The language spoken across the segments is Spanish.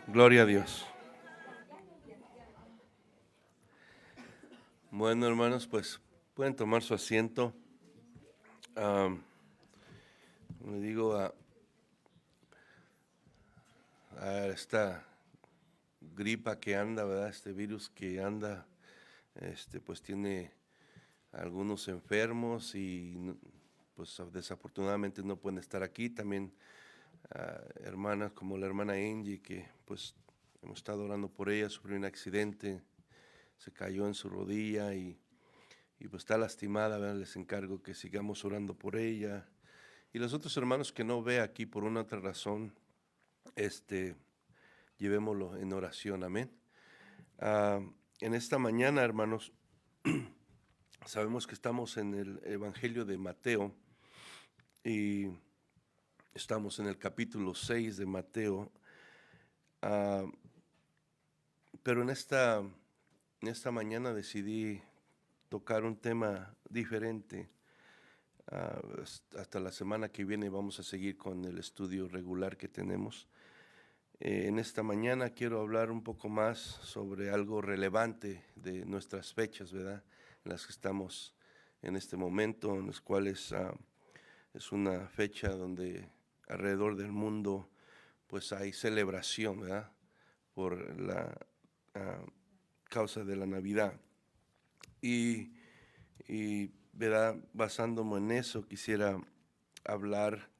Gloria a Dios. Bueno, hermanos, pues pueden tomar su asiento. Le digo a esta gripa que anda, ¿verdad? Este virus que anda, pues tiene algunos enfermos y pues desafortunadamente no pueden estar aquí. También hermanas como la hermana Angie, que pues hemos estado orando por ella, sufrió un accidente, se cayó en su rodilla y pues está lastimada, ¿verdad? Les encargo que sigamos orando por ella. Y los otros hermanos que no ve aquí por una otra razón, llevémoslo en oración, amén. En esta mañana, hermanos, sabemos que estamos en el Evangelio de Mateo y estamos en el capítulo 6 de Mateo, pero en esta mañana decidí tocar un tema diferente. Hasta la semana que viene vamos a seguir con el estudio regular que tenemos. En esta mañana quiero hablar un poco más sobre algo relevante de nuestras fechas, ¿verdad? En las que estamos en este momento, en las cuales es una fecha donde alrededor del mundo pues hay celebración, ¿verdad? Por la causa de la Navidad. Y ¿verdad? Basándome en eso, quisiera hablar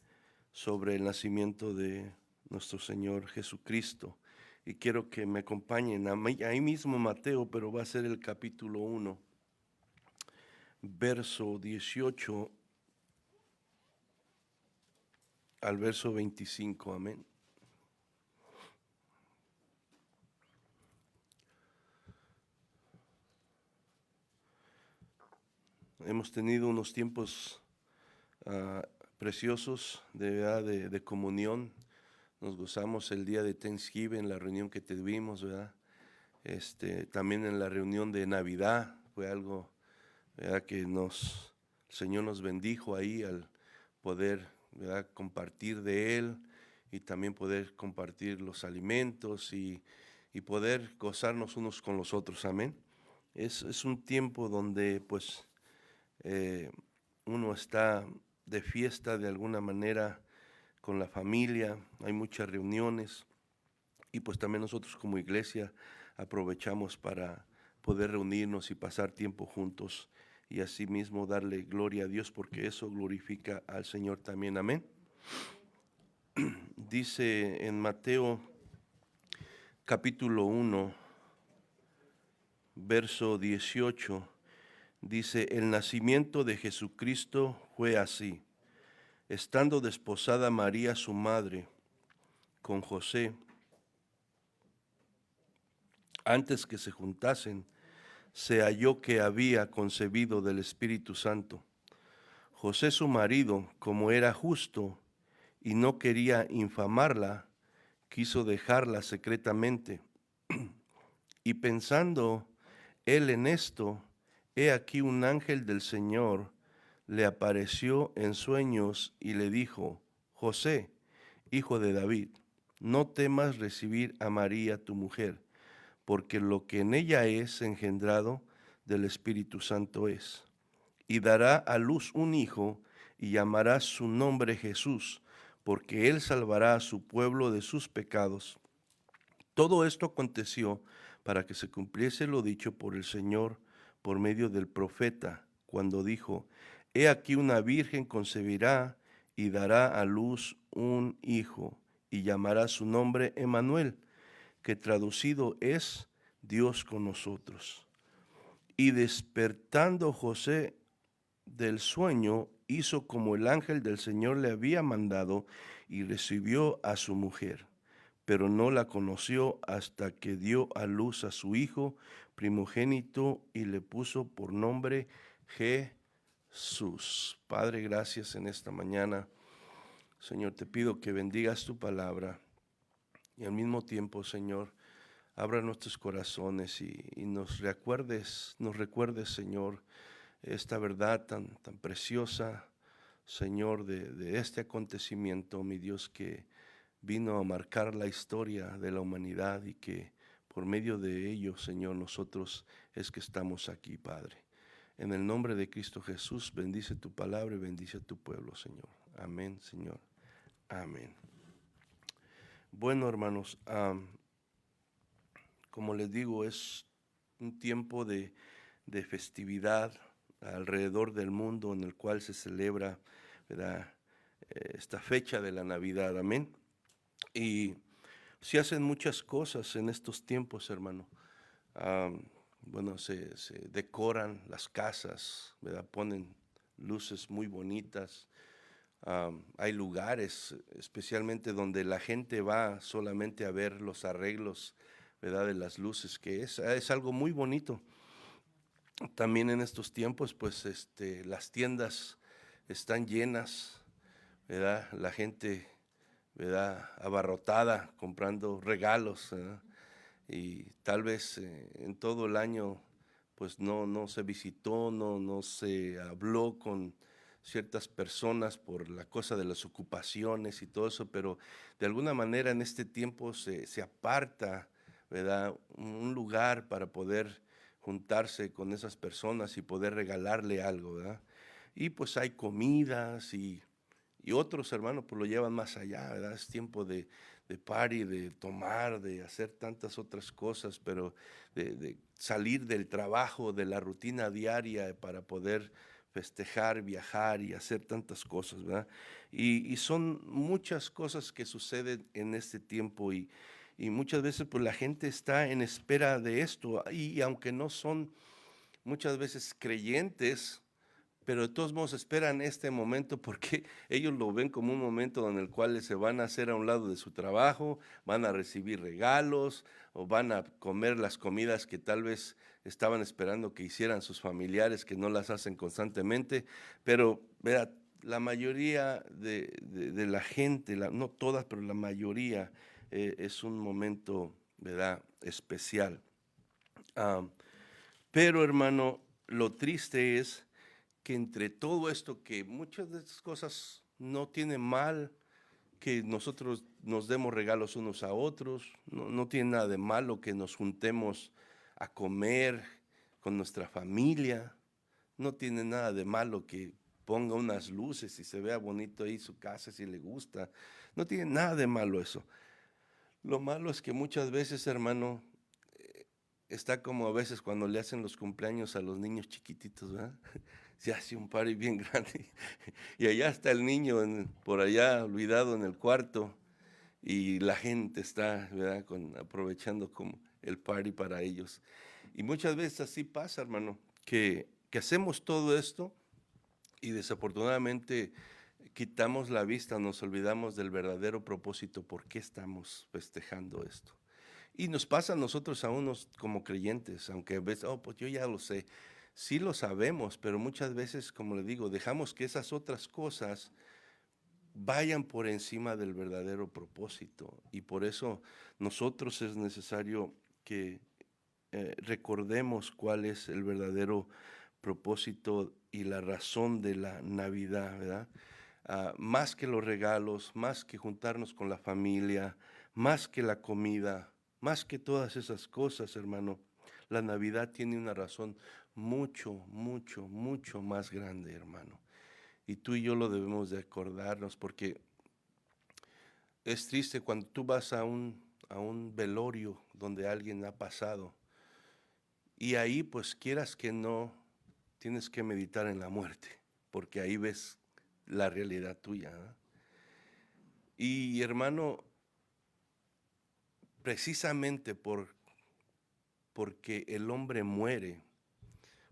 sobre el nacimiento de nuestro Señor Jesucristo. Y quiero que me acompañen ahí mismo Mateo, pero va a ser el capítulo 1, verso 18 al verso 25, amén. Hemos tenido unos tiempos preciosos de comunión. Nos gozamos el día de Thanksgiving, la reunión que tuvimos, ¿verdad? También en la reunión de Navidad fue algo, ¿verdad? Que el Señor nos bendijo ahí al poder, ¿verdad? Compartir de Él y también poder compartir los alimentos y poder gozarnos unos con los otros, amén. Es un tiempo donde pues uno está de fiesta de alguna manera con la familia, hay muchas reuniones y pues también nosotros como iglesia aprovechamos para poder reunirnos y pasar tiempo juntos y asimismo darle gloria a Dios porque eso glorifica al Señor también, amén. Dice en Mateo capítulo 1, verso 18, dice, el nacimiento de Jesucristo fue así. Estando desposada María su madre con José, antes que se juntasen, se halló que había concebido del Espíritu Santo. José su marido, como era justo y no quería infamarla, quiso dejarla secretamente. Y pensando él en esto, he aquí un ángel del Señor le apareció en sueños y le dijo, José, hijo de David, no temas recibir a María tu mujer, porque lo que en ella es engendrado del Espíritu Santo es. Y dará a luz un hijo, y llamará su nombre Jesús, porque él salvará a su pueblo de sus pecados. Todo esto aconteció para que se cumpliese lo dicho por el Señor por medio del profeta, cuando dijo, he aquí una virgen concebirá y dará a luz un hijo, y llamará su nombre Emmanuel, que traducido es Dios con nosotros. Y despertando José del sueño, hizo como el ángel del Señor le había mandado y recibió a su mujer, pero no la conoció hasta que dio a luz a su hijo primogénito y le puso por nombre Jesús. Padre, gracias en esta mañana. Señor, te pido que bendigas tu palabra y al mismo tiempo, Señor, abra nuestros corazones y nos recuerdes, Señor, esta verdad tan preciosa, Señor, de este acontecimiento, mi Dios, que vino a marcar la historia de la humanidad y que por medio de ello, Señor, nosotros es que estamos aquí, Padre. En el nombre de Cristo Jesús, bendice tu palabra y bendice a tu pueblo, Señor. Amén, Señor. Amén. Bueno, hermanos, como les digo, es un tiempo de festividad alrededor del mundo en el cual se celebra, ¿verdad?, esta fecha de la Navidad. Amén. Y se hacen muchas cosas en estos tiempos, hermano. Bueno, se decoran las casas, ¿verdad? Ponen luces muy bonitas. Hay lugares, especialmente donde la gente va solamente a ver los arreglos, ¿verdad?, de las luces, que es algo muy bonito. También en estos tiempos, pues, las tiendas están llenas, ¿verdad? La gente, ¿verdad?, abarrotada, comprando regalos, ¿verdad? Y tal vez en todo el año pues no se visitó, no se habló con ciertas personas por la cosa de las ocupaciones y todo eso, pero de alguna manera en este tiempo se aparta, ¿verdad?, un lugar para poder juntarse con esas personas y poder regalarle algo, ¿verdad? Y pues hay comidas y otros hermanos pues lo llevan más allá, ¿verdad? Es tiempo de party, de tomar, de hacer tantas otras cosas, pero de salir del trabajo, de la rutina diaria para poder festejar, viajar y hacer tantas cosas, ¿verdad? Y son muchas cosas que suceden en este tiempo y muchas veces pues la gente está en espera de esto y aunque no son muchas veces creyentes, pero de todos modos esperan este momento porque ellos lo ven como un momento en el cual se van a hacer a un lado de su trabajo, van a recibir regalos o van a comer las comidas que tal vez estaban esperando que hicieran sus familiares, que no las hacen constantemente. Pero vea, la mayoría de la gente, no todas, pero la mayoría es un momento, ¿verdad?, especial. Ah, pero hermano, lo triste es que entre todo esto, que muchas de estas cosas no tienen mal, que nosotros nos demos regalos unos a otros, no tiene nada de malo que nos juntemos a comer con nuestra familia, no tiene nada de malo que ponga unas luces y se vea bonito ahí su casa si le gusta, no tiene nada de malo eso. Lo malo es que muchas veces, hermano, está como a veces cuando le hacen los cumpleaños a los niños chiquititos, ¿verdad? Se hace un party bien grande y allá está el niño por allá olvidado en el cuarto y la gente está, ¿verdad?, aprovechando como el party para ellos. Y muchas veces así pasa, hermano, que hacemos todo esto y desafortunadamente quitamos la vista, nos olvidamos del verdadero propósito, por qué estamos festejando esto. Y nos pasa a nosotros a unos como creyentes, aunque ves, oh, pues yo ya lo sé. Sí lo sabemos, pero muchas veces, como le digo, dejamos que esas otras cosas vayan por encima del verdadero propósito. Y por eso nosotros es necesario que recordemos cuál es el verdadero propósito y la razón de la Navidad, ¿verdad? Más que los regalos, más que juntarnos con la familia, más que la comida, más que todas esas cosas, hermano, la Navidad tiene una razón mucho más grande, hermano. Y tú y yo lo debemos de acordarnos porque es triste cuando tú vas a un velorio donde alguien ha pasado y ahí pues quieras que no, tienes que meditar en la muerte, porque ahí ves la realidad tuya, ¿verdad? Y hermano, precisamente porque el hombre muere,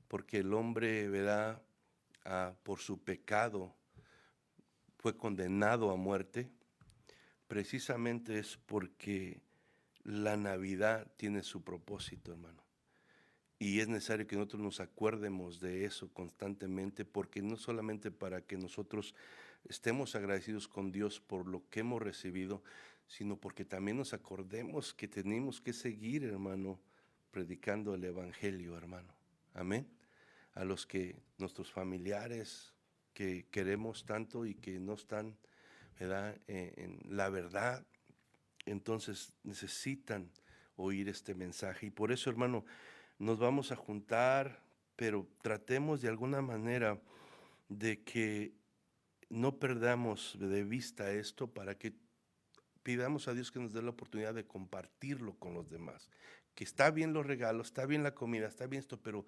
porque el hombre, ¿verdad?, por su pecado fue condenado a muerte, precisamente es porque la Navidad tiene su propósito, hermano. Y es necesario que nosotros nos acuerdemos de eso constantemente, porque no solamente para que nosotros estemos agradecidos con Dios por lo que hemos recibido, sino porque también nos acordemos que tenemos que seguir, hermano, predicando el Evangelio, hermano. Amén. A los que nuestros familiares que queremos tanto y que no están, ¿verdad?, en la verdad, entonces necesitan oír este mensaje. Y por eso, hermano, nos vamos a juntar, pero tratemos de alguna manera de que no perdamos de vista esto, para que pidamos a Dios que nos dé la oportunidad de compartirlo con los demás. Que está bien los regalos, está bien la comida, está bien esto, pero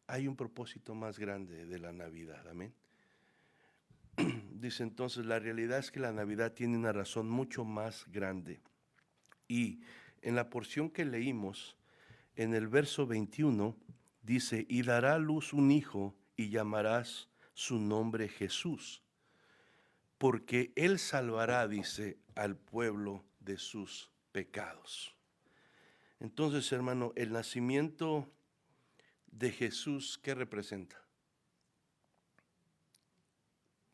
hay un propósito más grande de la Navidad. Amén. Dice entonces, la realidad es que la Navidad tiene una razón mucho más grande. Y en la porción que leímos, en el verso 21, dice, y dará a luz un hijo y llamarás su nombre Jesús, porque él salvará, dice, al pueblo de sus pecados. Entonces, hermano, el nacimiento de Jesús, ¿qué representa?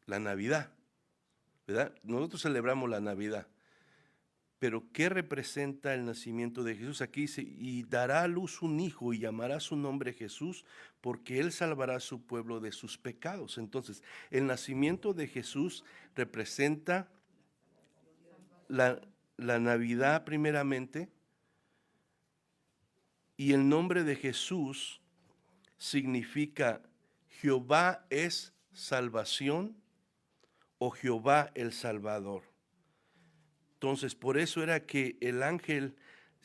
La Navidad, ¿verdad? Nosotros celebramos la Navidad, pero ¿qué representa el nacimiento de Jesús? Aquí dice, y dará a luz un hijo y llamará su nombre Jesús, porque él salvará a su pueblo de sus pecados. Entonces, el nacimiento de Jesús representa la Navidad primeramente, y el nombre de Jesús significa Jehová es salvación o Jehová el Salvador. Entonces, por eso era que el ángel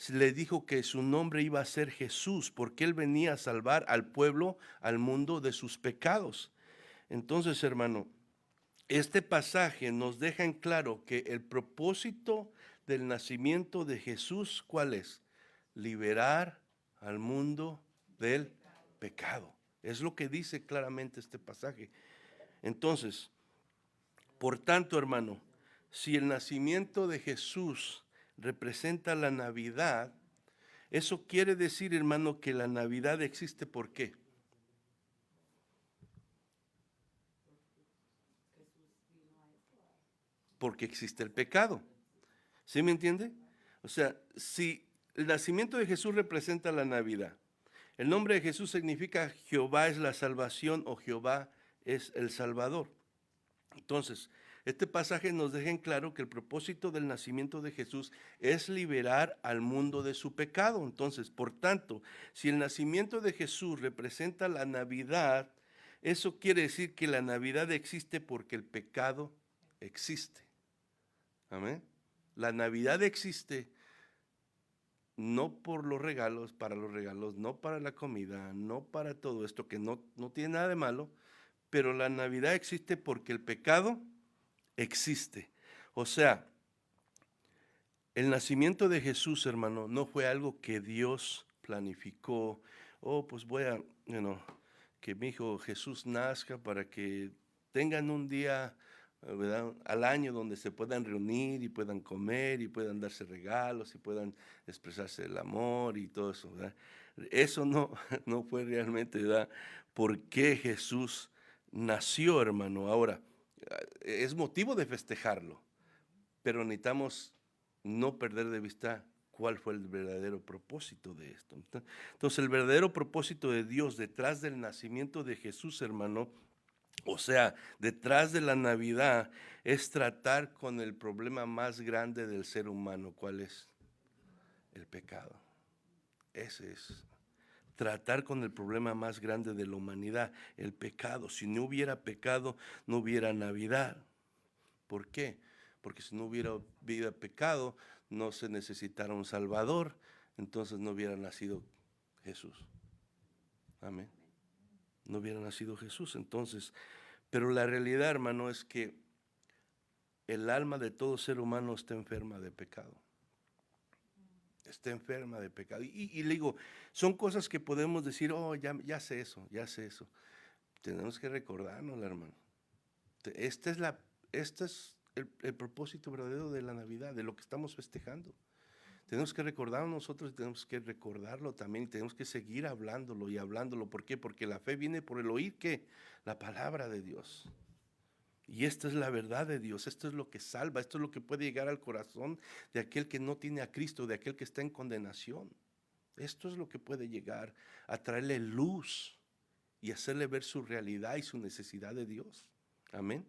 le dijo que su nombre iba a ser Jesús, porque él venía a salvar al pueblo, al mundo de sus pecados. Entonces, hermano, este pasaje nos deja en claro que el propósito del nacimiento de Jesús, ¿cuál es? Liberar al mundo del pecado. Es lo que dice claramente este pasaje. Entonces, por tanto, hermano, si el nacimiento de Jesús representa la Navidad, eso quiere decir, hermano, que la Navidad existe. ¿Por qué? Porque existe el pecado. ¿Sí me entiende? O sea, si el nacimiento de Jesús representa la Navidad, el nombre de Jesús significa Jehová es la salvación o Jehová es el Salvador. Entonces, este pasaje nos deja en claro que el propósito del nacimiento de Jesús es liberar al mundo de su pecado. Entonces, por tanto, si el nacimiento de Jesús representa la Navidad, eso quiere decir que la Navidad existe porque el pecado existe. Amén. La Navidad existe no por los regalos, para los regalos, no para la comida, no para todo esto, que no tiene nada de malo, pero la Navidad existe porque el pecado existe. O sea, el nacimiento de Jesús, hermano, no fue algo que Dios planificó. Oh, pues voy a, que mi hijo Jesús nazca para que tengan un día, ¿verdad?, al año donde se puedan reunir y puedan comer y puedan darse regalos y puedan expresarse el amor y todo eso, ¿verdad? Eso no, no fue realmente, ¿verdad?, por qué Jesús nació, hermano. Ahora, es motivo de festejarlo, pero necesitamos no perder de vista cuál fue el verdadero propósito de esto. Entonces, el verdadero propósito de Dios detrás del nacimiento de Jesús, hermano, o sea, detrás de la Navidad, es tratar con el problema más grande del ser humano. ¿Cuál es? El pecado. Ese es. Tratar con el problema más grande de la humanidad, el pecado. Si no hubiera pecado, no hubiera Navidad. ¿Por qué? Porque si no hubiera pecado, no se necesitara un Salvador, entonces no hubiera nacido Jesús. Amén. No hubiera nacido Jesús. Entonces, pero la realidad, hermano, es que el alma de todo ser humano está enferma de pecado. Está enferma de pecado. Y le digo, son cosas que podemos decir, oh, ya sé eso, ya sé eso. Tenemos que recordarnos, hermano. Este es el propósito verdadero de la Navidad, de lo que estamos festejando. Tenemos que recordarlo nosotros y tenemos que recordarlo también y tenemos que seguir hablándolo y hablándolo. ¿Por qué? Porque la fe viene por el oír, ¿qué? La palabra de Dios. Y esta es la verdad de Dios, esto es lo que salva, esto es lo que puede llegar al corazón de aquel que no tiene a Cristo, de aquel que está en condenación. Esto es lo que puede llegar a traerle luz y hacerle ver su realidad y su necesidad de Dios. Amén.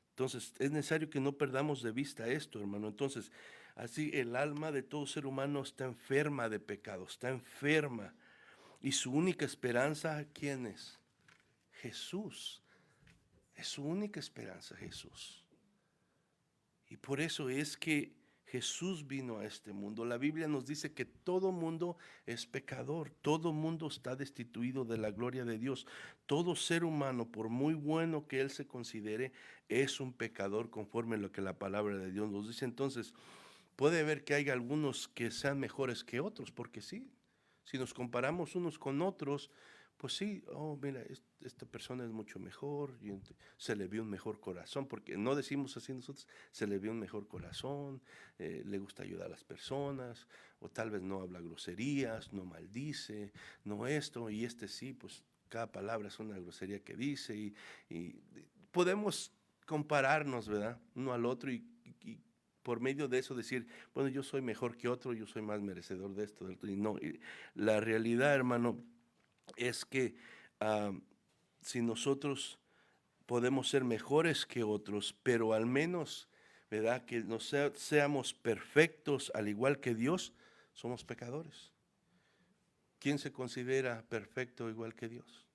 Entonces, es necesario que no perdamos de vista esto, hermano. Entonces, Así el alma de todo ser humano está enferma de pecado, está enferma. Y su única esperanza, ¿quién es? Jesús. Es su única esperanza, Jesús. Y por eso es que Jesús vino a este mundo. La Biblia nos dice que todo mundo es pecador, todo mundo está destituido de la gloria de Dios. Todo ser humano, por muy bueno que él se considere, es un pecador conforme a lo que la palabra de Dios nos dice. Entonces, puede ver que hay algunos que sean mejores que otros, porque sí, si nos comparamos unos con otros, pues sí, oh, mira, esta persona es mucho mejor, y se le vio un mejor corazón, porque no decimos así nosotros, se le vio un mejor corazón, le gusta ayudar a las personas, o tal vez no habla groserías, no maldice, no esto, y este sí, pues cada palabra es una grosería que dice, y podemos compararnos, ¿verdad? Uno al otro y por medio de eso decir, bueno, yo soy mejor que otro, yo soy más merecedor de esto, del otro. Y no, la realidad, hermano, es que si nosotros podemos ser mejores que otros, pero al menos, ¿verdad? Que no seamos perfectos al igual que Dios, somos pecadores. ¿Quién se considera perfecto igual que Dios?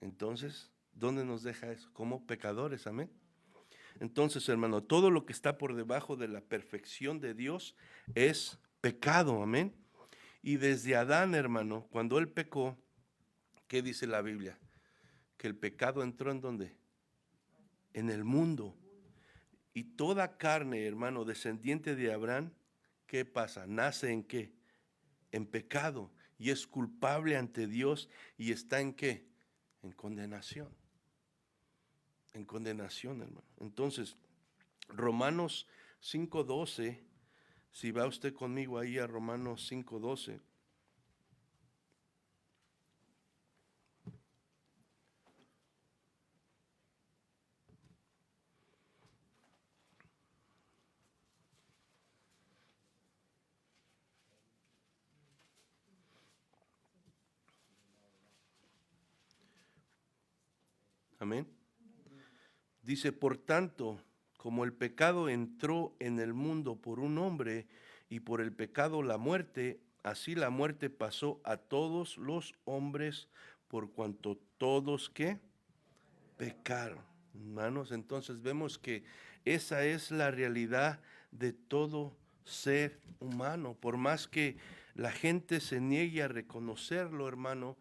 Entonces, ¿dónde nos deja eso? Como pecadores, amén. Entonces, hermano, todo lo que está por debajo de la perfección de Dios es pecado, amén. Y desde Adán, hermano, cuando él pecó, ¿qué dice la Biblia? Que el pecado entró en ¿dónde? En el mundo. Y toda carne, hermano, descendiente de Abraham, ¿qué pasa? ¿Nace en qué? En pecado. Y es culpable ante Dios y está en qué? En condenación. En condenación, hermano. Entonces, Romanos 5:12, si va usted conmigo ahí a Romanos 5:12. Amén. Dice, por tanto, como el pecado entró en el mundo por un hombre y por el pecado la muerte, así la muerte pasó a todos los hombres por cuanto todos que pecaron. Hermanos, entonces vemos que esa es la realidad de todo ser humano. Por más que la gente se niegue a reconocerlo, hermano,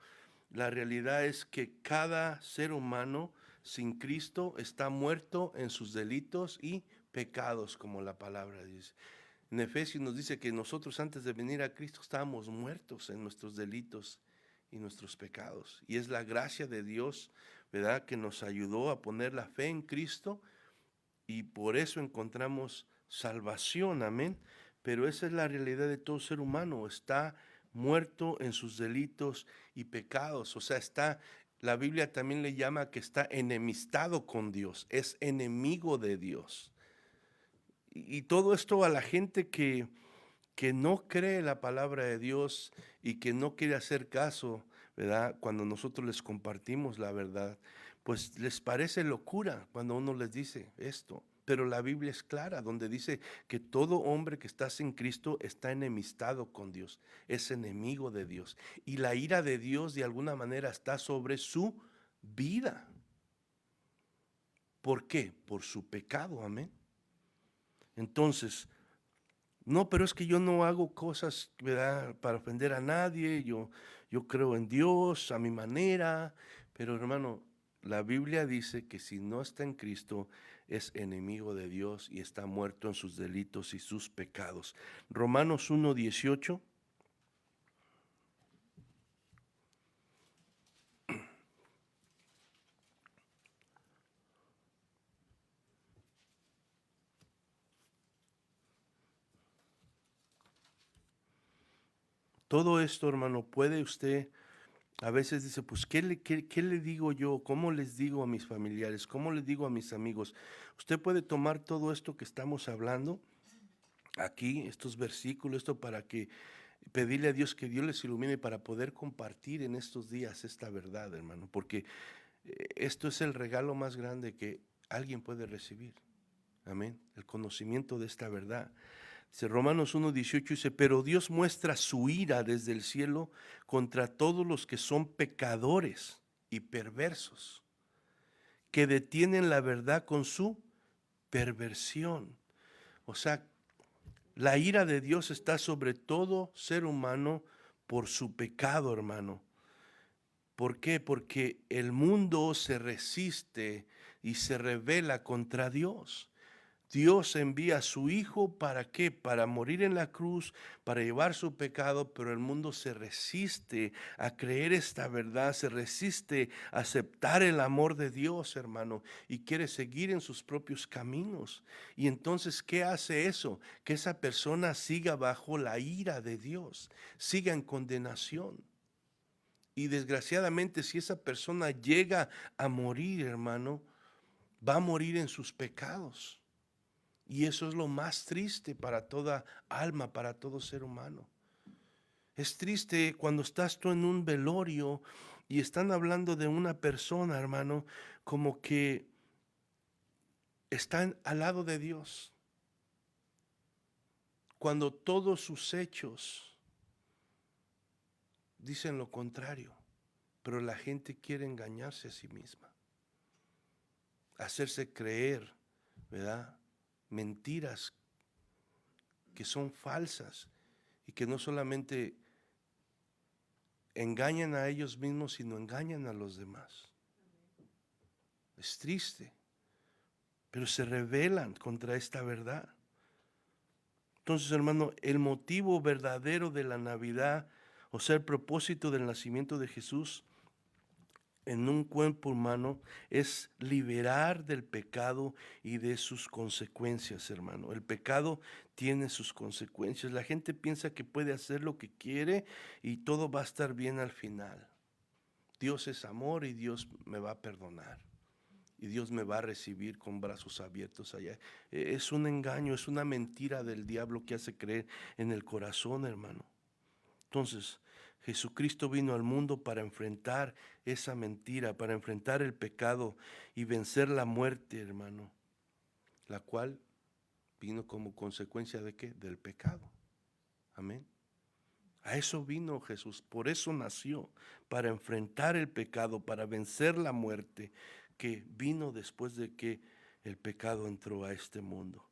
la realidad es que cada ser humano sin Cristo está muerto en sus delitos y pecados, como la palabra dice. En Efesios nos dice que nosotros antes de venir a Cristo estábamos muertos en nuestros delitos y nuestros pecados. Y es la gracia de Dios, ¿verdad?, que nos ayudó a poner la fe en Cristo y por eso encontramos salvación, amén. Pero esa es la realidad de todo ser humano, está muerto en sus delitos y pecados, o sea, la Biblia también le llama que está enemistado con Dios, es enemigo de Dios. Y todo esto a la gente que no cree la palabra de Dios y que no quiere hacer caso, ¿verdad? Cuando nosotros les compartimos la verdad, pues les parece locura cuando uno les dice esto. Pero la Biblia es clara, donde dice que todo hombre que está sin Cristo está enemistado con Dios, es enemigo de Dios. Y la ira de Dios de alguna manera está sobre su vida. ¿Por qué? Por su pecado, amén. Entonces, no, pero es que yo no hago cosas, ¿verdad?, para ofender a nadie, yo creo en Dios a mi manera, pero hermano, la Biblia dice que si no está en Cristo es enemigo de Dios y está muerto en sus delitos y sus pecados. Romanos 1:18. Todo esto, hermano, puede usted, a veces dice, pues, ¿qué le digo yo? ¿Cómo les digo a mis familiares? ¿Cómo les digo a mis amigos? Usted puede tomar todo esto que estamos hablando aquí, estos versículos, esto para que pedirle a Dios que Dios les ilumine para poder compartir en estos días esta verdad, hermano, porque esto es el regalo más grande que alguien puede recibir. Amén. El conocimiento de esta verdad. Romanos 1:18 dice, pero Dios muestra su ira desde el cielo contra todos los que son pecadores y perversos, que detienen la verdad con su perversión. O sea, la ira de Dios está sobre todo ser humano por su pecado, hermano. ¿Por qué? Porque el mundo se resiste y se rebela contra Dios. Dios envía a su Hijo, ¿para qué? Para morir en la cruz, para llevar su pecado, pero el mundo se resiste a creer esta verdad, se resiste a aceptar el amor de Dios, hermano, y quiere seguir en sus propios caminos. Y entonces, ¿qué hace eso? Que esa persona siga bajo la ira de Dios, siga en condenación. Y desgraciadamente, si esa persona llega a morir, hermano, va a morir en sus pecados. Y eso es lo más triste para toda alma, para todo ser humano. Es triste cuando estás tú en un velorio y están hablando de una persona, hermano, como que están al lado de Dios. Cuando todos sus hechos dicen lo contrario, pero la gente quiere engañarse a sí misma, hacerse creer, ¿verdad? Mentiras que son falsas y que no solamente engañan a ellos mismos, sino engañan a los demás. Es triste, pero se rebelan contra esta verdad. Entonces, hermano, el motivo verdadero de la Navidad, o sea, el propósito del nacimiento de Jesús en un cuerpo humano, es liberar del pecado y de sus consecuencias, hermano. El pecado tiene sus consecuencias. La gente piensa que puede hacer lo que quiere y todo va a estar bien al final. Dios es amor y Dios me va a perdonar. Y Dios me va a recibir con brazos abiertos allá. Es un engaño, es una mentira del diablo que hace creer en el corazón, hermano. Entonces, Jesucristo vino al mundo para enfrentar esa mentira, para enfrentar el pecado y vencer la muerte, hermano, la cual vino como consecuencia de ¿qué? Del pecado. Amén. A eso vino Jesús, por eso nació, para enfrentar el pecado, para vencer la muerte que vino después de que el pecado entró a este mundo.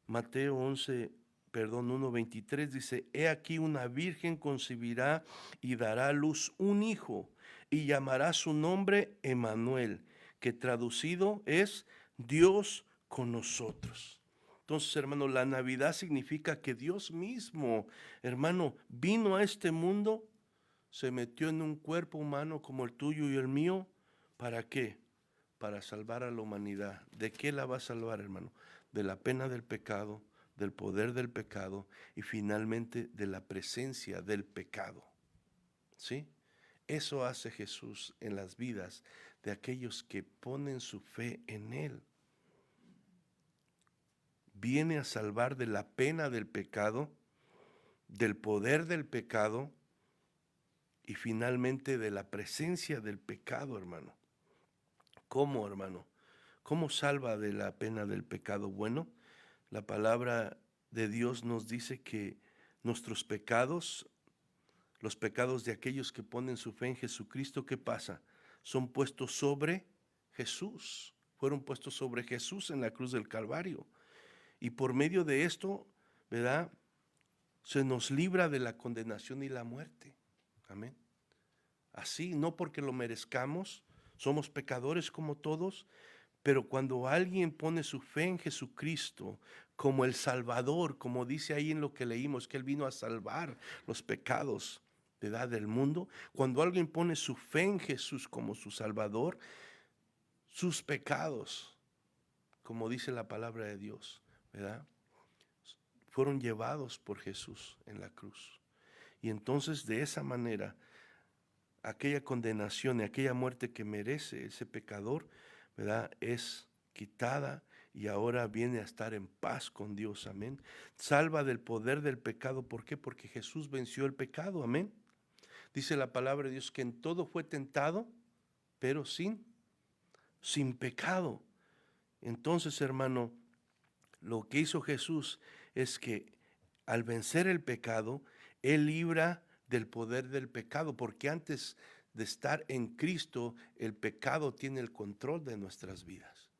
Mateo 1:23 dice, he aquí una virgen concebirá y dará a luz un hijo y llamará su nombre Emmanuel, que traducido es Dios con nosotros. Entonces, hermano, la Navidad significa que Dios mismo, hermano, vino a este mundo, se metió en un cuerpo humano como el tuyo y el mío. ¿Para qué? Para salvar a la humanidad. ¿De qué la va a salvar, hermano? De la pena del pecado, del poder del pecado y finalmente de la presencia del pecado. ¿Sí? Eso hace Jesús en las vidas de aquellos que ponen su fe en Él. Viene a salvar de la pena del pecado, del poder del pecado y finalmente de la presencia del pecado, hermano. ¿Cómo, hermano? ¿Cómo salva de la pena del pecado? Bueno, la palabra de Dios nos dice que nuestros pecados, los pecados de aquellos que ponen su fe en Jesucristo, ¿qué pasa? Son puestos sobre Jesús. Fueron puestos sobre Jesús en la cruz del Calvario. Y por medio de esto, ¿verdad? Se nos libra de la condenación y la muerte. Amén. Así, no porque lo merezcamos, somos pecadores como todos, pero cuando alguien pone su fe en Jesucristo como el Salvador, como dice ahí en lo que leímos, que Él vino a salvar los pecados, ¿verdad?, del mundo, cuando alguien pone su fe en Jesús como su Salvador, sus pecados, como dice la palabra de Dios, ¿verdad?, fueron llevados por Jesús en la cruz. Y entonces de esa manera, aquella condenación y aquella muerte que merece ese pecador, ¿verdad?, es quitada y ahora viene a estar en paz con Dios, amén. Salva del poder del pecado, ¿por qué? Porque Jesús venció el pecado, amén. Dice la palabra de Dios que en todo fue tentado, pero sin pecado. Entonces, hermano, lo que hizo Jesús es que al vencer el pecado, Él libra del poder del pecado, porque antes de estar en Cristo, el pecado tiene el control de nuestras vidas.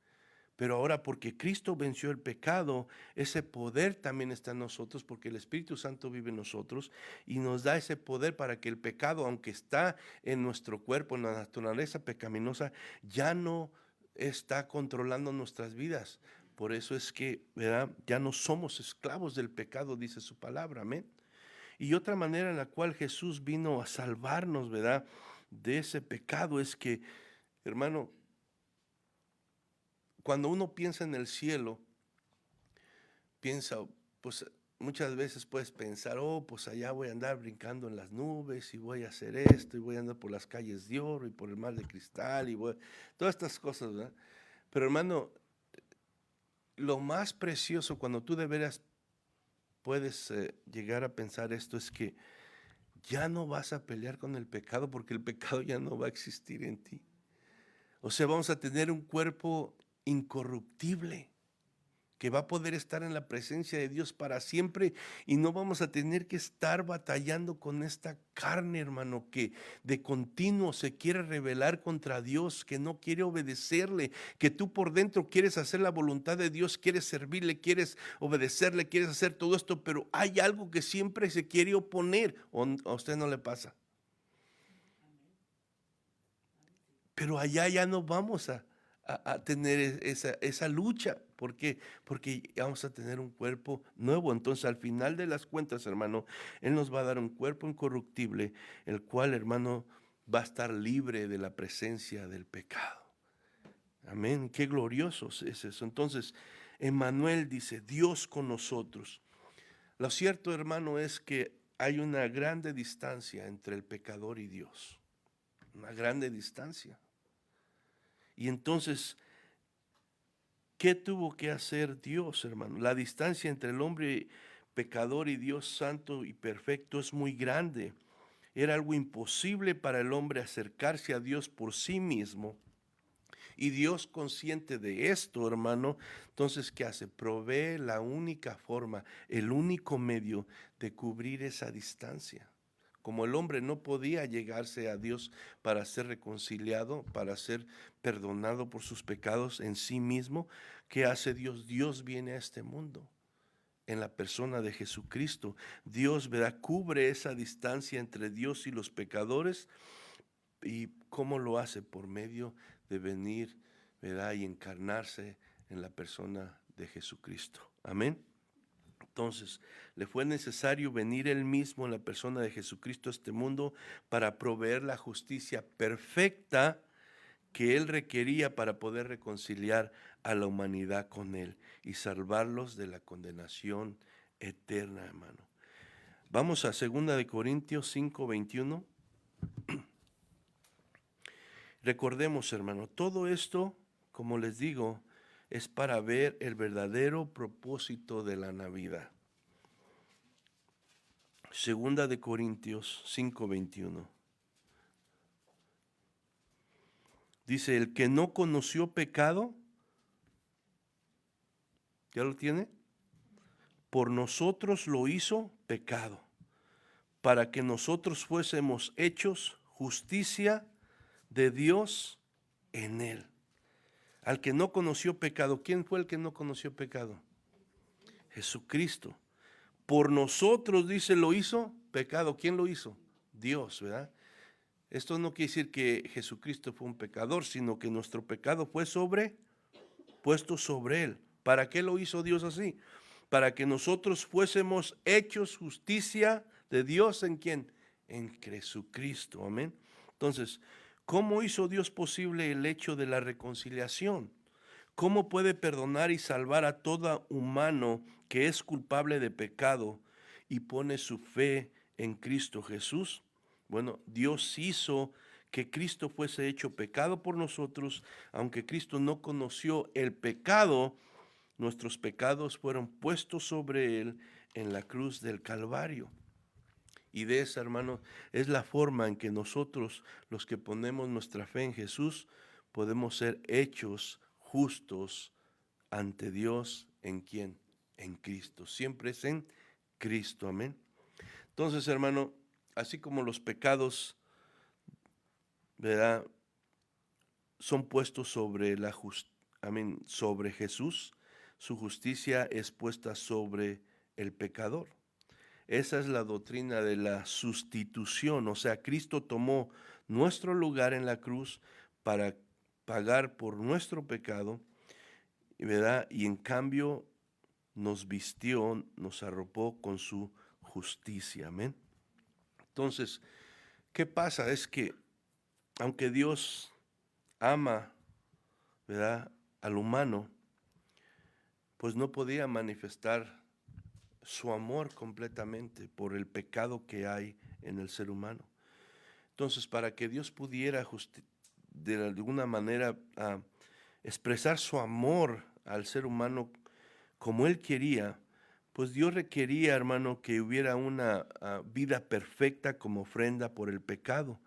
Pero ahora, porque Cristo venció el pecado, ese poder también está en nosotros, porque el Espíritu Santo vive en nosotros y nos da ese poder para que el pecado, aunque está en nuestro cuerpo, en la naturaleza pecaminosa, ya no está controlando nuestras vidas. Por eso es que, ¿verdad?, ya no somos esclavos del pecado, dice su palabra, amén. Y otra manera en la cual Jesús vino a salvarnos, ¿verdad?, de ese pecado es que, hermano, cuando uno piensa en el cielo, piensa, pues muchas veces puedes pensar, oh, pues allá voy a andar brincando en las nubes y voy a hacer esto y voy a andar por las calles de oro y por el mar de cristal y todas estas cosas, ¿verdad? Pero hermano, lo más precioso cuando tú de veras puedes llegar a pensar esto es que ya no vas a pelear con el pecado porque el pecado ya no va a existir en ti. O sea, vamos a tener un cuerpo incorruptible que va a poder estar en la presencia de Dios para siempre y no vamos a tener que estar batallando con esta carne, hermano, que de continuo se quiere rebelar contra Dios, que no quiere obedecerle, que tú por dentro quieres hacer la voluntad de Dios, quieres servirle, quieres obedecerle, quieres hacer todo esto, pero hay algo que siempre se quiere oponer, ¿o a usted no le pasa? Pero allá ya no vamos a tener esa lucha. ¿Por qué? Porque vamos a tener un cuerpo nuevo. Entonces, al final de las cuentas, hermano, Él nos va a dar un cuerpo incorruptible, el cual, hermano, va a estar libre de la presencia del pecado. Amén. Qué glorioso es eso. Entonces, Emmanuel dice, Dios con nosotros. Lo cierto, hermano, es que hay una grande distancia entre el pecador y Dios. Una grande distancia. Y entonces, ¿qué tuvo que hacer Dios, hermano? La distancia entre el hombre pecador y Dios santo y perfecto es muy grande. Era algo imposible para el hombre acercarse a Dios por sí mismo. Y Dios, consciente de esto, hermano, entonces, ¿qué hace? Provee la única forma, el único medio de cubrir esa distancia. Como el hombre no podía llegarse a Dios para ser reconciliado, para ser perdonado por sus pecados en sí mismo, ¿qué hace Dios? Dios viene a este mundo en la persona de Jesucristo. Dios, ¿verdad?, cubre esa distancia entre Dios y los pecadores. ¿Y cómo lo hace? Por medio de venir, ¿verdad?, y encarnarse en la persona de Jesucristo. Amén. Entonces, le fue necesario venir él mismo en la persona de Jesucristo a este mundo para proveer la justicia perfecta que él requería para poder reconciliar a la humanidad con él y salvarlos de la condenación eterna, hermano. Vamos a 2 Corintios 5:21. Recordemos, hermano, todo esto, como les digo, es para ver el verdadero propósito de la Navidad. 2 Corintios 5:21. Dice, el que no conoció pecado, ¿ya lo tiene? Por nosotros lo hizo pecado, para que nosotros fuésemos hechos justicia de Dios en él. Al que no conoció pecado, ¿quién fue el que no conoció pecado? Jesucristo. Por nosotros, dice, lo hizo pecado. ¿Quién lo hizo? Dios, ¿verdad? Esto no quiere decir que Jesucristo fue un pecador, sino que nuestro pecado fue puesto sobre él. ¿Para qué lo hizo Dios así? Para que nosotros fuésemos hechos justicia de Dios, ¿en quién? En Jesucristo, amén. Entonces, ¿cómo hizo Dios posible el hecho de la reconciliación? ¿Cómo puede perdonar y salvar a todo humano que es culpable de pecado y pone su fe en Cristo Jesús? Bueno, Dios hizo que Cristo fuese hecho pecado por nosotros, aunque Cristo no conoció el pecado, nuestros pecados fueron puestos sobre él en la cruz del Calvario. Y de esa, hermano, es la forma en que nosotros, los que ponemos nuestra fe en Jesús, podemos ser hechos justos ante Dios. ¿En quién? En Cristo. Siempre es en Cristo, amén. Entonces, hermano, así como los pecados, ¿verdad?, son puestos sobre sobre Jesús, su justicia es puesta sobre el pecador. Esa es la doctrina de la sustitución, o sea, Cristo tomó nuestro lugar en la cruz para pagar por nuestro pecado, ¿verdad? Y en cambio nos vistió, nos arropó con su justicia, amén. Entonces, ¿qué pasa? Es que aunque Dios ama, ¿verdad?, al humano, pues no podía manifestar su amor completamente por el pecado que hay en el ser humano. Entonces, para que Dios pudiera de alguna manera expresar su amor al ser humano como Él quería, pues Dios requería, hermano, que hubiera una vida perfecta como ofrenda por el pecado.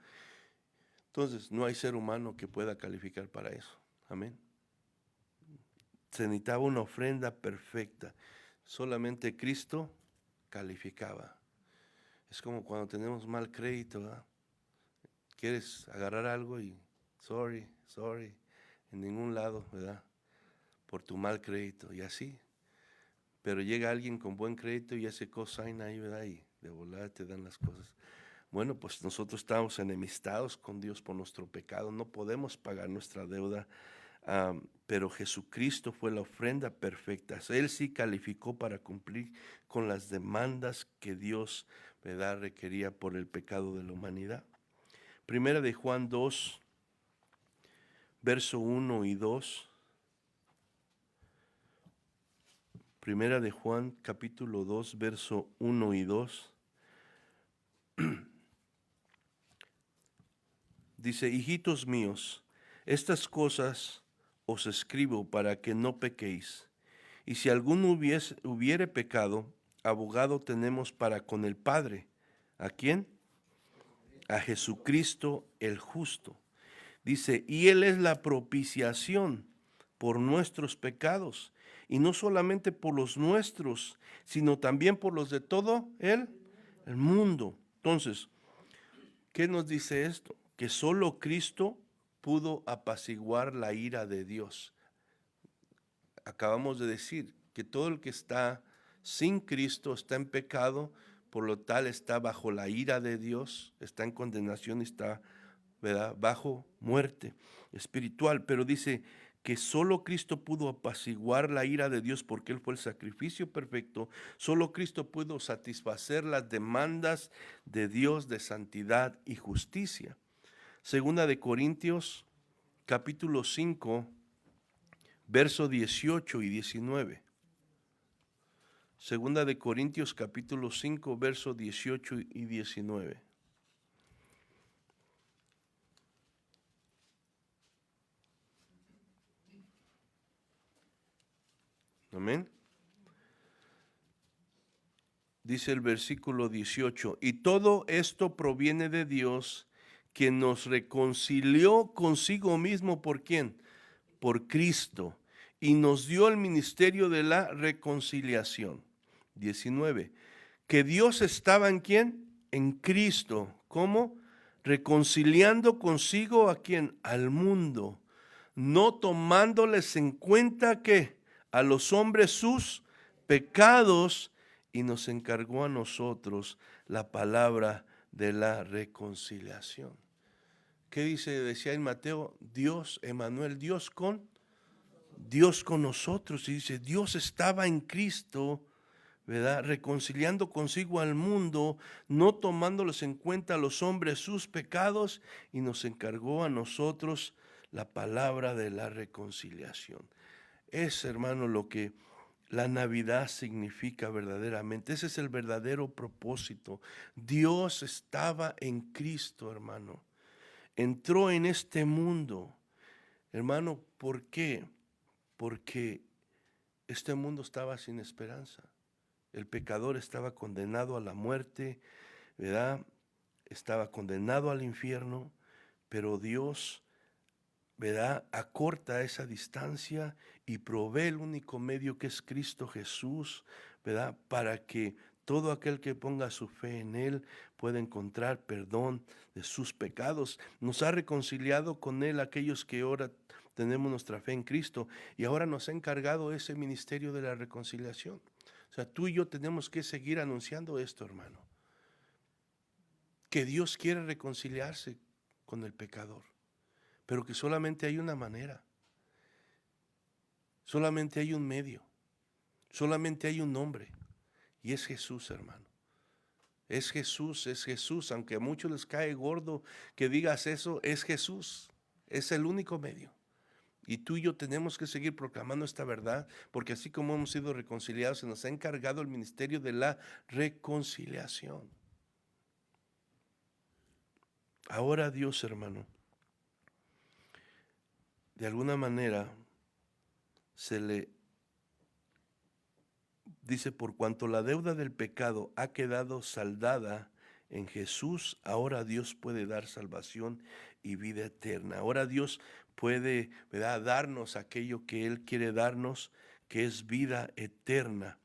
Entonces, no hay ser humano que pueda calificar para eso. Amén. Se necesitaba una ofrenda perfecta. Solamente Cristo calificaba. Es como cuando tenemos mal crédito, ¿verdad? Quieres agarrar algo y sorry, en ningún lado, ¿verdad? Por tu mal crédito y así. Pero llega alguien con buen crédito y hace cosign ahí, ¿verdad? Y de volada te dan las cosas. Bueno, pues nosotros estamos enemistados con Dios por nuestro pecado, no podemos pagar nuestra deuda, pero Jesucristo fue la ofrenda perfecta. Él sí calificó para cumplir con las demandas que Dios, ¿verdad?, requería por el pecado de la humanidad. Primera de Juan 2, verso 1 y 2. Primera de Juan, capítulo 2, verso 1 y 2. Dice: hijitos míos, estas cosas os escribo para que no pequéis. Y si alguno hubiere pecado, abogado tenemos para con el Padre. ¿A quién? A Jesucristo el justo. Dice, y Él es la propiciación por nuestros pecados, y no solamente por los nuestros, sino también por los de todo el mundo. Entonces, ¿qué nos dice esto? Que solo Cristo pudo apaciguar la ira de Dios. Acabamos de decir que todo el que está sin Cristo está en pecado, por lo tal está bajo la ira de Dios, está en condenación y está, ¿verdad?, bajo muerte espiritual. Pero dice que solo Cristo pudo apaciguar la ira de Dios porque Él fue el sacrificio perfecto. Solo Cristo pudo satisfacer las demandas de Dios de santidad y justicia. Segunda de Corintios, capítulo 5, verso 18 y 19. Segunda de Corintios, capítulo 5, verso 18 y 19. Amén. Dice el versículo 18, y todo esto proviene de Dios, que nos reconcilió consigo mismo. ¿Por quién? Por Cristo, y nos dio el ministerio de la reconciliación. 19, que Dios estaba ¿en quién? En Cristo. ¿Cómo? Reconciliando consigo ¿a quién? Al mundo, no tomándoles en cuenta que a los hombres sus pecados, y nos encargó a nosotros la palabra de la reconciliación. ¿Qué dice? Decía en Mateo, Dios, Emmanuel, Dios con nosotros. Y dice, Dios estaba en Cristo, ¿verdad?, reconciliando consigo al mundo, no tomándoles en cuenta a los hombres sus pecados, y nos encargó a nosotros la palabra de la reconciliación. Es, hermano, lo que la Navidad significa verdaderamente. Ese es el verdadero propósito. Dios estaba en Cristo, hermano. Entró en este mundo. Hermano, ¿por qué? Porque este mundo estaba sin esperanza. El pecador estaba condenado a la muerte, ¿verdad? Estaba condenado al infierno, pero Dios, ¿verdad?, acorta esa distancia y provee el único medio que es Cristo Jesús, ¿verdad?, para que Todo aquel que ponga su fe en Él puede encontrar perdón de sus pecados. Nos ha reconciliado con Él aquellos que ahora tenemos nuestra fe en Cristo, y ahora nos ha encargado ese ministerio de la reconciliación. O sea, tú y yo tenemos que seguir anunciando esto, hermano. Que Dios quiere reconciliarse con el pecador, pero que solamente hay una manera. Solamente hay un medio. Solamente hay un nombre. Y es Jesús, hermano. Es Jesús. Aunque a muchos les cae gordo que digas eso, es Jesús. Es el único medio. Y tú y yo tenemos que seguir proclamando esta verdad, porque así como hemos sido reconciliados, se nos ha encargado el ministerio de la reconciliación. Ahora Dios, hermano, de alguna manera se le dice: por cuanto la deuda del pecado ha quedado saldada en Jesús, ahora Dios puede dar salvación y vida eterna. Ahora Dios puede, ¿verdad?, darnos aquello que Él quiere darnos, que es vida eterna.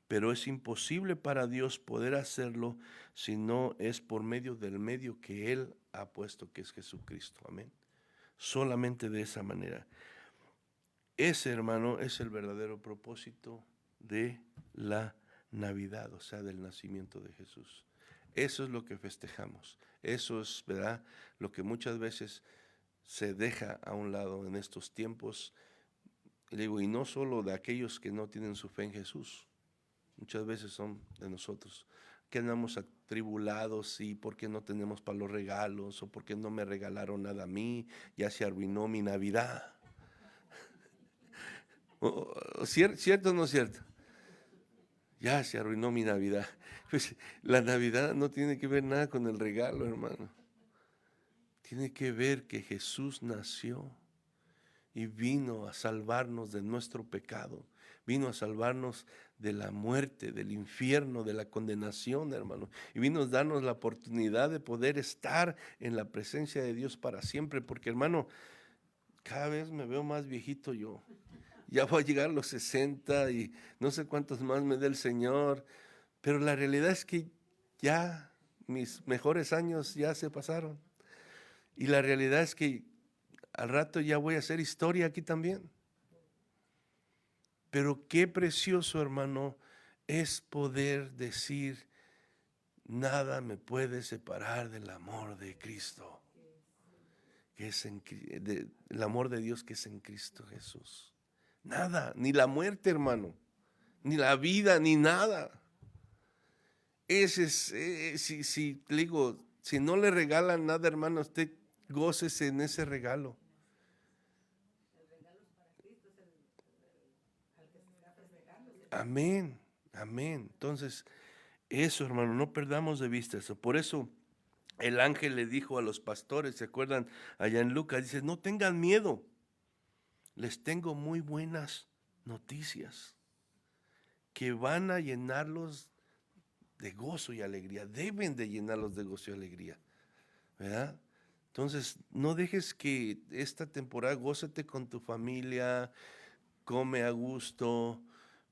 Pero es imposible para Dios poder hacerlo si no es por medio del medio que Él ha puesto, que es Jesucristo. Amén. Solamente de esa manera. Ese, hermano, es el verdadero propósito de la Navidad, o sea, del nacimiento de Jesús. Eso es lo que festejamos. Eso es, ¿verdad?, lo que muchas veces se deja a un lado en estos tiempos. Y digo, y no solo de aquellos que no tienen su fe en Jesús. Muchas veces son de nosotros, que andamos atribulados y por qué no tenemos para los regalos, o por qué no me regalaron nada a mí, ya se arruinó mi Navidad. ¿Cierto o no cierto? Ya se arruinó mi Navidad. Pues la Navidad no tiene que ver nada con el regalo, hermano. Tiene que ver que Jesús nació y vino a salvarnos de nuestro pecado. Vino a salvarnos de la muerte, del infierno, de la condenación, hermano. Y vino a darnos la oportunidad de poder estar en la presencia de Dios para siempre. Porque, hermano, cada vez me veo más viejito yo. Ya voy a llegar a los 60 y no sé cuántos más me dé el Señor. Pero la realidad es que ya mis mejores años ya se pasaron. Y la realidad es que al rato ya voy a hacer historia aquí también. Pero qué precioso, hermano, es poder decir: nada me puede separar del amor de Cristo, que es el amor de Dios que es en Cristo Jesús. Nada, ni la muerte, hermano, ni la vida, ni nada. Ese es, si le digo, si no le regalan nada, hermano, usted gócese en ese regalo. Amén, amén. Entonces, eso, hermano, no perdamos de vista eso. Por eso el ángel le dijo a los pastores, ¿se acuerdan? Allá en Lucas, dice: no tengan miedo, les tengo muy buenas noticias que van a llenarlos de gozo y alegría. Deben de llenarlos de gozo y alegría, ¿verdad? Entonces, no dejes que esta temporada, gózate con tu familia, come a gusto,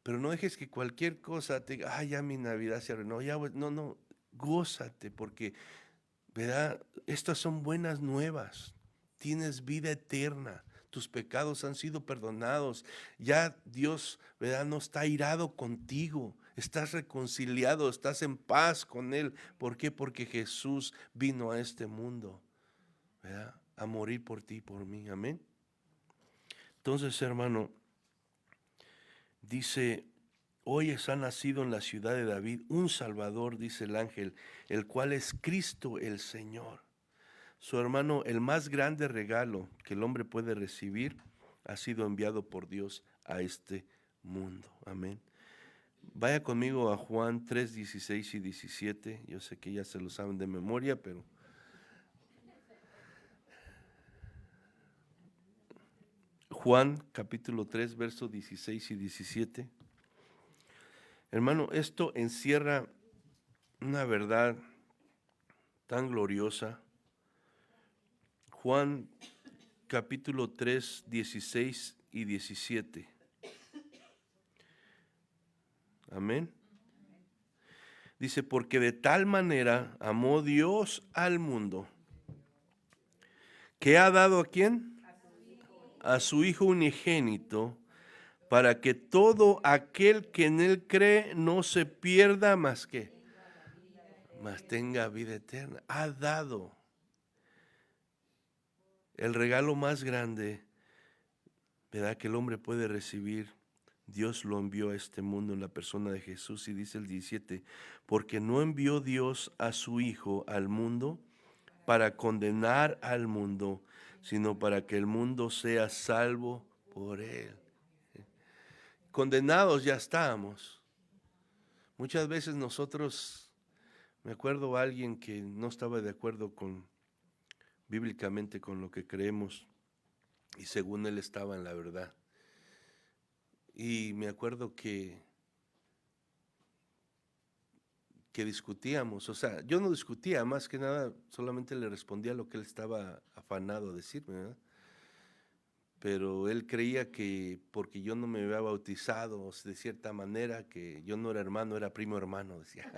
pero no dejes que cualquier cosa te diga: ya mi Navidad se arruinó, no, gózate, porque, ¿verdad?, estas son buenas nuevas. Tienes vida eterna, tus pecados han sido perdonados, ya Dios, ¿verdad?, no está airado contigo, estás reconciliado, estás en paz con Él. ¿Por qué? Porque Jesús vino a este mundo, ¿verdad?, a morir por ti y por mí. Amén. Entonces, hermano, dice: hoy ha nacido en la ciudad de David un Salvador, dice el ángel, el cual es Cristo el Señor. Su hermano, el más grande regalo que el hombre puede recibir ha sido enviado por Dios a este mundo. Amén. Vaya conmigo a Juan 3, 16 y 17. Yo sé que ya se lo saben de memoria, pero Juan capítulo 3, versos 16 y 17. Hermano, esto encierra una verdad tan gloriosa. Juan capítulo 3, 16 y 17. Amén. Dice, porque de tal manera amó Dios al mundo, que ha dado ¿a quién? A su Hijo unigénito, para que todo aquel que en él cree no se pierda más que, mas tenga vida eterna. Ha dado el regalo más grande, ¿verdad?, que el hombre puede recibir. Dios lo envió a este mundo en la persona de Jesús, y dice el 17, porque no envió Dios a su Hijo al mundo para condenar al mundo, sino para que el mundo sea salvo por él. Condenados ya estábamos. Muchas veces nosotros, me acuerdo a alguien que no estaba de acuerdo bíblicamente con lo que creemos, y según él estaba en la verdad. Y me acuerdo que discutíamos, o sea, yo no discutía, más que nada solamente le respondía lo que él estaba afanado a decirme, ¿verdad? Pero él creía que porque yo no me había bautizado de cierta manera, que yo no era hermano, era primo hermano, decía.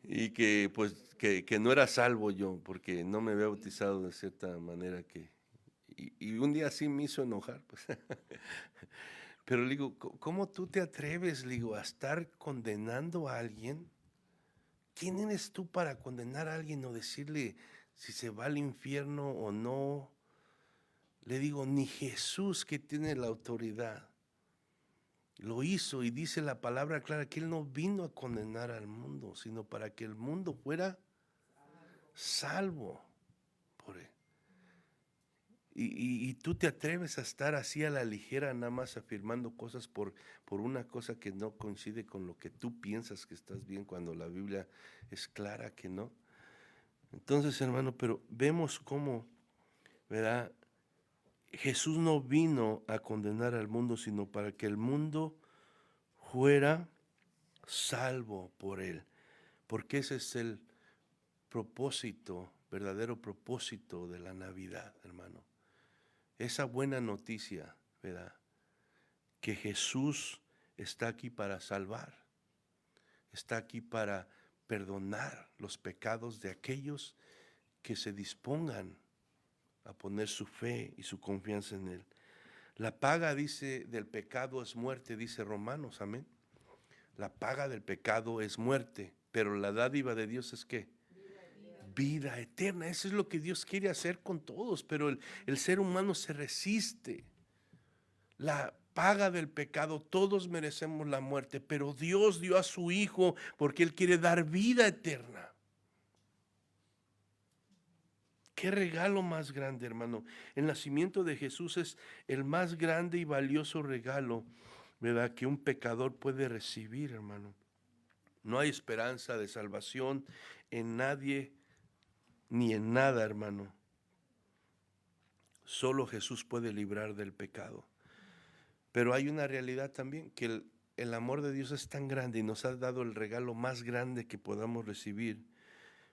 Y que pues que no era salvo yo, porque no me había bautizado de cierta manera y un día sí me hizo enojar, pues. Pero le digo, ¿cómo tú te atreves, le digo, a estar condenando a alguien? ¿Quién eres tú para condenar a alguien o decirle si se va al infierno o no? Le digo, ni Jesús, que tiene la autoridad, lo hizo, y dice la palabra clara que Él no vino a condenar al mundo, sino para que el mundo fuera salvo por Él. Y tú te atreves a estar así a la ligera, nada más afirmando cosas por una cosa que no coincide con lo que tú piensas que estás bien, cuando la Biblia es clara que no. Entonces, hermano, pero vemos cómo, ¿verdad?, Jesús no vino a condenar al mundo, sino para que el mundo fuera salvo por Él. Porque ese es el propósito, verdadero propósito de la Navidad, hermano. Esa buena noticia, ¿verdad?, que Jesús está aquí para salvar, está aquí para perdonar los pecados de aquellos que se dispongan a poner su fe y su confianza en Él. La paga, dice, del pecado es muerte, dice Romanos, amén. La paga del pecado es muerte, pero la dádiva de Dios es ¿qué? Vida eterna. Eso es lo que Dios quiere hacer con todos, pero el ser humano se resiste. La paga del pecado, todos merecemos la muerte, pero Dios dio a su Hijo porque Él quiere dar vida eterna. Qué regalo más grande, hermano. El nacimiento de Jesús es el más grande y valioso regalo, ¿verdad?, que un pecador puede recibir, hermano. No hay esperanza de salvación en nadie ni en nada, hermano. Solo Jesús puede librar del pecado. Pero hay una realidad también, que el amor de Dios es tan grande y nos ha dado el regalo más grande que podamos recibir.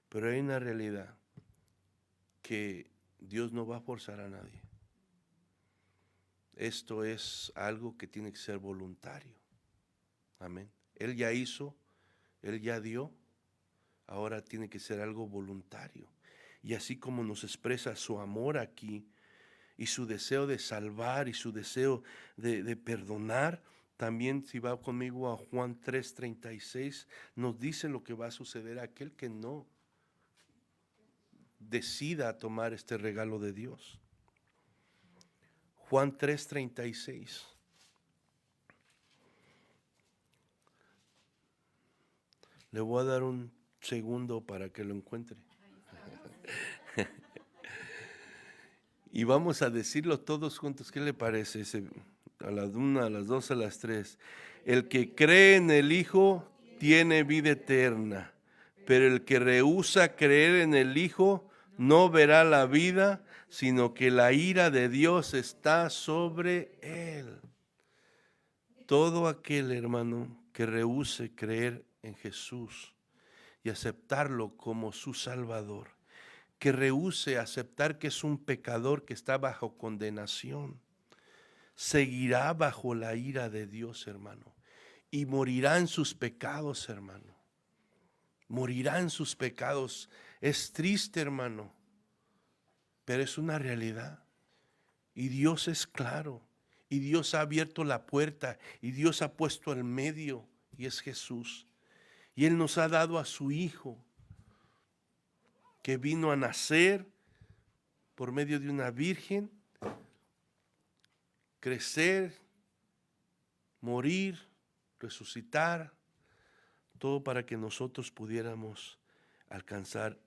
Pero hay una realidad, que Dios no va a forzar a nadie. Esto es algo que tiene que ser voluntario. Amén. Él ya hizo, Él ya dio, ahora tiene que ser algo voluntario. Y así como nos expresa su amor aquí, y su deseo de salvar, y su deseo de perdonar, también, si va conmigo a Juan 3:36, nos dice lo que va a suceder a aquel que no decida tomar este regalo de Dios. Juan 3:36. Le voy a dar un segundo para que lo encuentre. Y vamos a decirlo todos juntos. ¿Qué le parece? A las 1, a las 2, a las 3. El que cree en el Hijo tiene vida eterna, pero el que rehúsa creer en el Hijo no verá la vida, sino que la ira de Dios está sobre él. Todo aquel, hermano, que rehúse creer en Jesús y aceptarlo como su Salvador, que rehúse aceptar que es un pecador que está bajo condenación, seguirá bajo la ira de Dios, hermano. y morirán sus pecados, hermano. Morirán sus pecados. Es triste, hermano, pero es una realidad. Y Dios es claro. Y Dios ha abierto la puerta. Y Dios ha puesto al medio. Y es Jesús. Y Él nos ha dado a su Hijo, que vino a nacer por medio de una virgen, crecer, morir, resucitar, todo para que nosotros pudiéramos alcanzar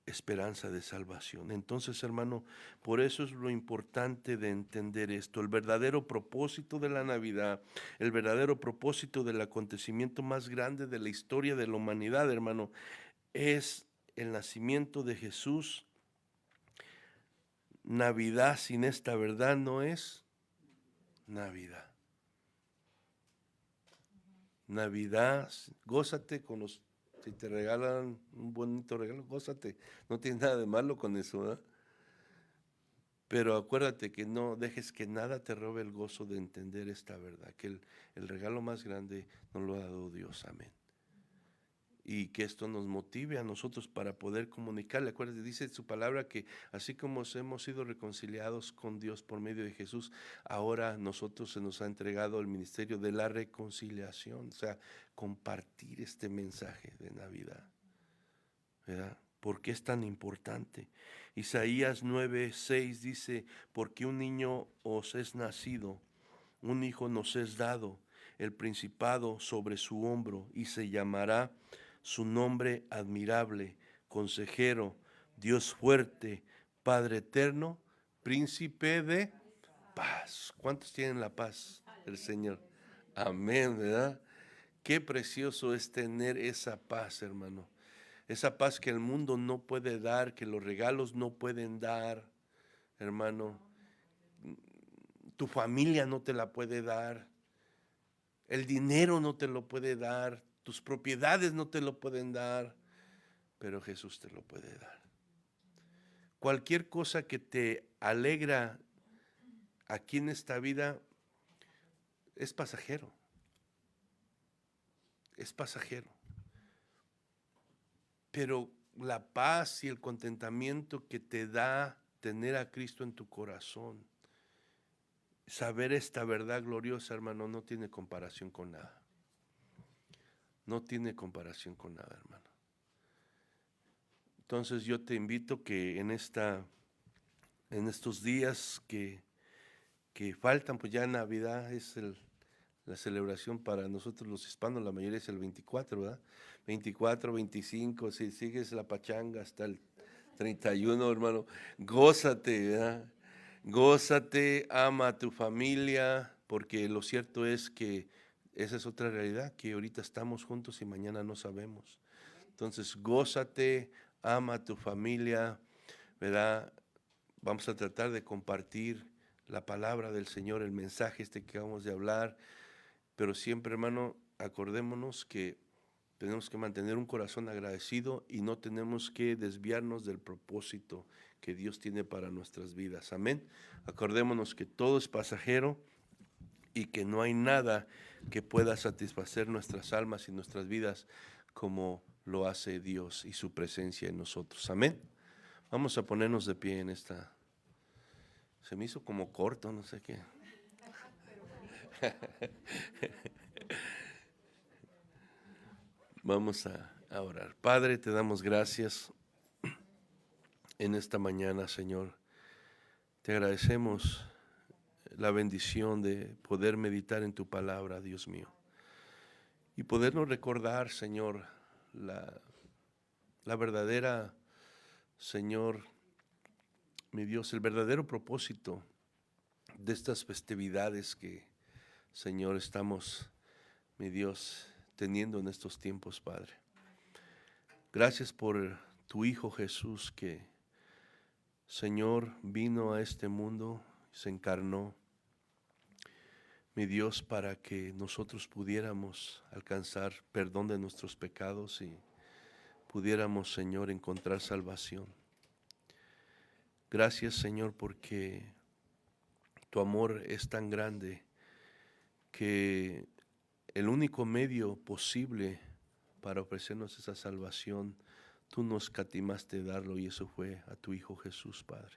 esperanza de salvación. Entonces, hermano, por eso es lo importante de entender esto. El verdadero propósito de la Navidad, el verdadero propósito del acontecimiento más grande de la historia de la humanidad, hermano, es el nacimiento de Jesús. Navidad sin esta verdad no es Navidad. Navidad, gózate con los, si te regalan un bonito regalo, gózate. No tiene nada de malo con eso, ¿verdad? Pero acuérdate que no dejes que nada te robe el gozo de entender esta verdad, que el regalo más grande nos lo ha dado Dios, amén. Y que esto nos motive a nosotros para poder comunicarle. Acuérdate, dice su palabra que así como hemos sido reconciliados con Dios por medio de Jesús, ahora nosotros se nos ha entregado el ministerio de la reconciliación, o sea, compartir este mensaje de Navidad, ¿verdad? ¿Por qué es tan importante? Isaías 9:6 dice, porque un niño os es nacido, un hijo nos es dado, el principado sobre su hombro, y se llamará su nombre admirable, consejero, Dios fuerte, Padre eterno, príncipe de paz. ¿Cuántos tienen la paz del Señor? Amén, ¿verdad? Qué precioso es tener esa paz, hermano. Esa paz que el mundo no puede dar, que los regalos no pueden dar, hermano. Tu familia no te la puede dar. El dinero no te lo puede dar. Tus propiedades no te lo pueden dar. Pero Jesús te lo puede dar. Cualquier cosa que te alegra aquí en esta vida es pasajero. Es pasajero. Pero la paz y el contentamiento que te da tener a Cristo en tu corazón, saber esta verdad gloriosa, hermano, no tiene comparación con nada. No tiene comparación con nada, hermano. Entonces yo te invito que en estos días que faltan, pues ya Navidad es la celebración para nosotros los hispanos, la mayoría es el 24, ¿verdad? 24, 25, si sigues la pachanga hasta el 31, hermano, gózate, ¿verdad? Gózate, ama a tu familia, porque lo cierto es que esa es otra realidad, que ahorita estamos juntos y mañana no sabemos. Entonces, gózate, ama a tu familia, ¿verdad? Vamos a tratar de compartir la palabra del Señor, el mensaje que acabamos de hablar, pero siempre, hermano, acordémonos que tenemos que mantener un corazón agradecido y no tenemos que desviarnos del propósito que Dios tiene para nuestras vidas. Amén. Acordémonos que todo es pasajero y que no hay nada que pueda satisfacer nuestras almas y nuestras vidas como lo hace Dios y su presencia en nosotros. Amén. Vamos a ponernos de pie en esta. Se me hizo como corto, no sé qué. Vamos a orar. Padre, te damos gracias en esta mañana, Señor. Te agradecemos la bendición de poder meditar en tu palabra, Dios mío. Y podernos recordar, Señor, la verdadera, Señor, mi Dios, el verdadero propósito de estas festividades que, Señor, estamos, mi Dios, teniendo en estos tiempos, Padre. Gracias por tu Hijo Jesús que, Señor, vino a este mundo, se encarnó, mi Dios, para que nosotros pudiéramos alcanzar perdón de nuestros pecados y pudiéramos, Señor, encontrar salvación. Gracias, Señor, porque tu amor es tan grande que el único medio posible para ofrecernos esa salvación, tú no escatimaste darlo, y eso fue a tu Hijo Jesús, Padre.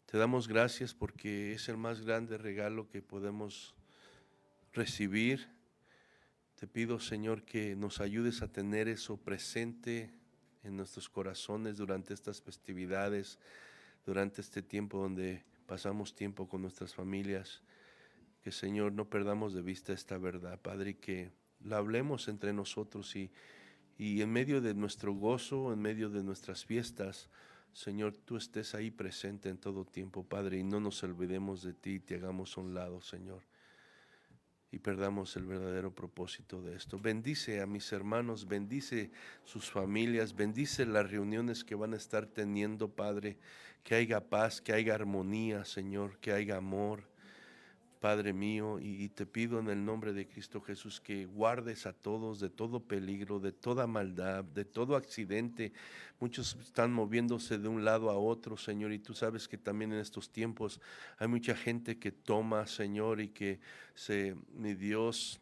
Te damos gracias porque es el más grande regalo que podemos recibir. Te pido, Señor, que nos ayudes a tener eso presente en nuestros corazones durante estas festividades, durante este tiempo donde pasamos tiempo con nuestras familias. Que, Señor, no perdamos de vista esta verdad, Padre, y que la hablemos entre nosotros y en medio de nuestro gozo, en medio de nuestras fiestas, Señor, tú estés ahí presente en todo tiempo, Padre, y no nos olvidemos de ti y te hagamos a un lado, Señor, y perdamos el verdadero propósito de esto. Bendice a mis hermanos, bendice sus familias, bendice las reuniones que van a estar teniendo, Padre, que haya paz, que haya armonía, Señor, que haya amor, Padre mío, y te pido en el nombre de Cristo Jesús que guardes a todos de todo peligro, de toda maldad, de todo accidente. Muchos están moviéndose de un lado a otro, Señor, y tú sabes que también en estos tiempos hay mucha gente que toma, Señor, y que mi Dios,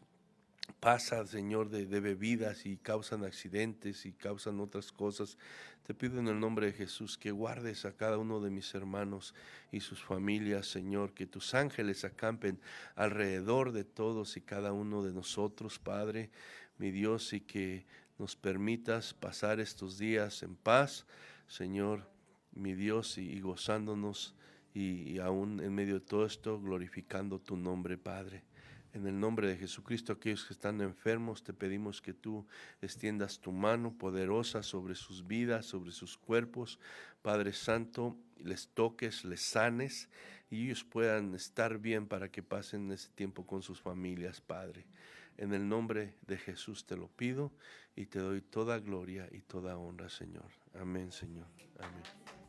pasa, Señor, de bebidas y causan accidentes y causan otras cosas. Te pido en el nombre de Jesús que guardes a cada uno de mis hermanos y sus familias, Señor, que tus ángeles acampen alrededor de todos y cada uno de nosotros, Padre, mi Dios, y que nos permitas pasar estos días en paz, Señor, mi Dios, y gozándonos y aún en medio de todo esto, glorificando tu nombre, Padre. En el nombre de Jesucristo, aquellos que están enfermos, te pedimos que tú extiendas tu mano poderosa sobre sus vidas, sobre sus cuerpos. Padre Santo, les toques, les sanes y ellos puedan estar bien para que pasen ese tiempo con sus familias, Padre. En el nombre de Jesús te lo pido y te doy toda gloria y toda honra, Señor. Amén, Señor. Amén.